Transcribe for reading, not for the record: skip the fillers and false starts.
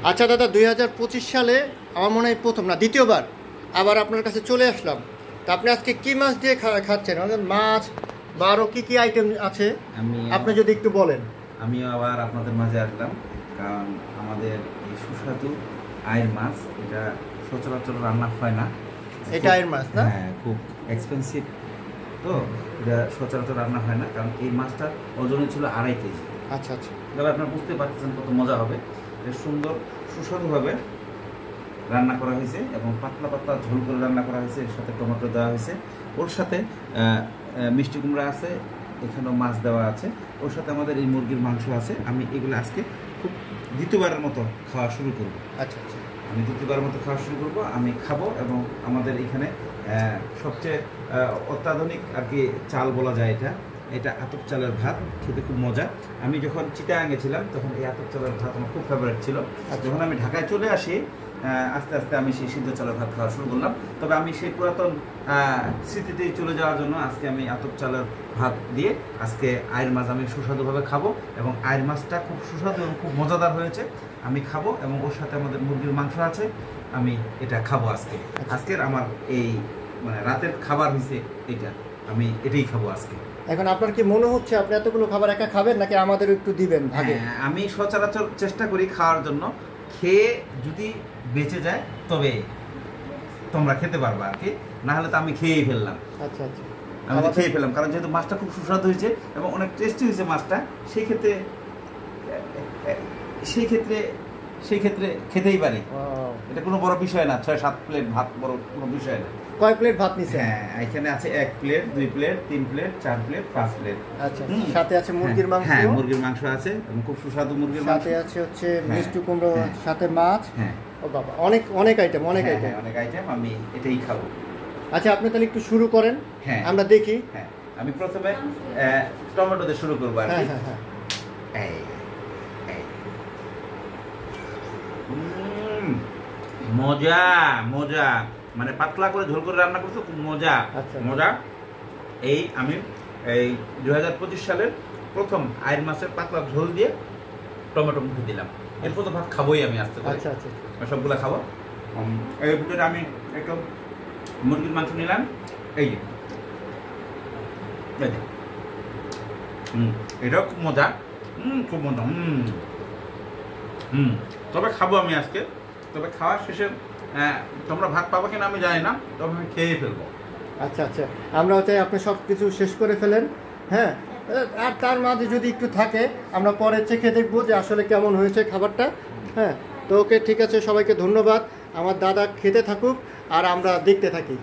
আচ্ছা দাদা, 2025 সালে আমার মনে হয় প্রথম না দ্বিতীয়বার আবার আপনার কাছে চলে আসলাম। তা আপনি আজকে কি মাছ দিয়ে খাচ্ছেন? মাছ বা আরও কী কী আইটেম আছে আপনি যদি একটু বলেন। আমিও আবার আপনাদের মাঝে আসলাম, কারণ আমাদের এই সুস্বাদু আয়ের মাছ, এটা সচরাচর রান্না হয় না। এটা আয়ের মাছ না? হ্যাঁ, খুব এক্সপেন্সিভ, তো এটা সচরাচর রান্না হয় না, কারণ এই মাছটার ওজনই ছিল 2.5 কেজি। আচ্ছা আচ্ছা, তবে আপনারা বুঝতে পারতেছেন কত মজা হবে। এটা সুন্দর সুস্বাদুভাবে রান্না করা হয়েছে এবং পাতলা পাতলা ঝোল করে রান্না করা হয়েছে। এর সাথে টমেটো দেওয়া হয়েছে, ওর সাথে মিষ্টি কুমড়া আছে, এখানেও মাছ দেওয়া আছে, ওর সাথে আমাদের এই মুরগির মাংস আছে। আমি এগুলো আজকে খুব দ্বিতীয়বারের মতো খাওয়া শুরু করব। আচ্ছা আচ্ছা, আমি দ্বিতীয়বারের মতো খাওয়া শুরু করব, আমি খাবো। এবং আমাদের এখানে সবচেয়ে অত্যাধুনিক আর কি চাল বলা যায়, এটা আতপ চালের ভাত, খেতে খুব মজা। আমি যখন চিটাগাঙে ছিলাম তখন এই আতপ চালের ভাত আমার খুব ফেভারিট ছিল। যখন আমি ঢাকায় চলে আসি, আস্তে আস্তে আমি সেই সিদ্ধ চালের ভাত খাওয়া শুরু করলাম। তবে আমি সেই পুরাতন স্মৃতিতেই চলে যাওয়ার জন্য আজকে আমি আতপ চালের ভাত দিয়ে আজকে আয়ের মাছ আমি সুস্বাদুভাবে খাবো। এবং আয়ের মাছটা খুব সুস্বাদু এবং খুব মজাদার হয়েছে, আমি খাবো। এবং ওর সাথে আমাদের মুরগির মাংস আছে, আমি এটা খাবো আজকে। আজকের আমার এই মানে রাতের খাবার হয়েছে এটা, আমি এটাই খাবো আজকে। এখন আপনার কি মনে হচ্ছে আপনি এতগুলো খাবার একা খাবেন নাকি আমাদের একটু দিবেন ভাগে? আমি সচরাচর চেষ্টা করি খাওয়ার জন্য, খেয়ে যদি বেঁচে যায় তবে তোমরা খেতে পারবা আর কি, না হলে তো আমি খেয়েই ফেললাম। আচ্ছা আচ্ছা, আমি তো খেয়ে ফেললাম, কারণ যেহেতু মাছটা খুব সুস্বাদু হয়েছে এবং অনেক টেস্টি হয়েছে মাছটা, সেই ক্ষেত্রে খেতেই পারি। এটা কোনো বড় বিষয় না, 6-7 প্লেট ভাত বড় কোনো বিষয় না। কয় প্লেট ভাত নিছে? হ্যাঁ, এখানে আছে 1 plate, 2 plate, 3 plate, 4 plate, 5 plate. আচ্ছা, সাথে আছে মুরগির মাংস। হ্যাঁ, মুরগির মাংস আছে এবং খুব সুস্বাদু মুরগির মাংস। সাথে আছে হচ্ছে মিষ্টি কুমড়ো, সাথে মাছ। হ্যাঁ, ও বাবা, অনেক অনেক আইটেম, অনেক আইটেম। আমি এটাই খাবো। আচ্ছা, আপনি তাহলে একটু শুরু করেন। হ্যাঁ, আমরা দেখি। হ্যাঁ, আমি প্রথমে টমেটো দিয়ে শুরু করবো আর কি। হ্যাঁ, মজা মজা, মানে পাতলা করে ঝোল করে রান্না করতে খুব মজা। মজা। আমি 2025 সালের প্রথম আয়ের মাছের পাতলা ঝোল দিয়ে টমেটো মুখে দিলাম। এরপর তো ভাত খাবোই আমি আস্তে করে। আচ্ছা আচ্ছা, সবগুলা খাবো। এর ভিতরে আমি একটু মুরগির মাংস নিলাম, এই যে এটাও খুব মজা। খুব মজা। তবে খাবো আমি আজকে। তবে খাওয়ার শেষে তোমরা ভাত পাবো কিনা আমি জানি না, তবে আমি খেয়ে ফেলবো। আচ্ছা আচ্ছা, আমরাও চাই আপনি সব কিছু শেষ করে ফেলেন। হ্যাঁ, আর তার মাঝে যদি একটু থাকে আমরা পরে চেখে দেখবো যে আসলে কেমন হয়েছে খাবারটা। হ্যাঁ, তো ওকে, ঠিক আছে, সবাইকে ধন্যবাদ। আমার দাদা খেতে থাকুক আর আমরা দেখতে থাকি।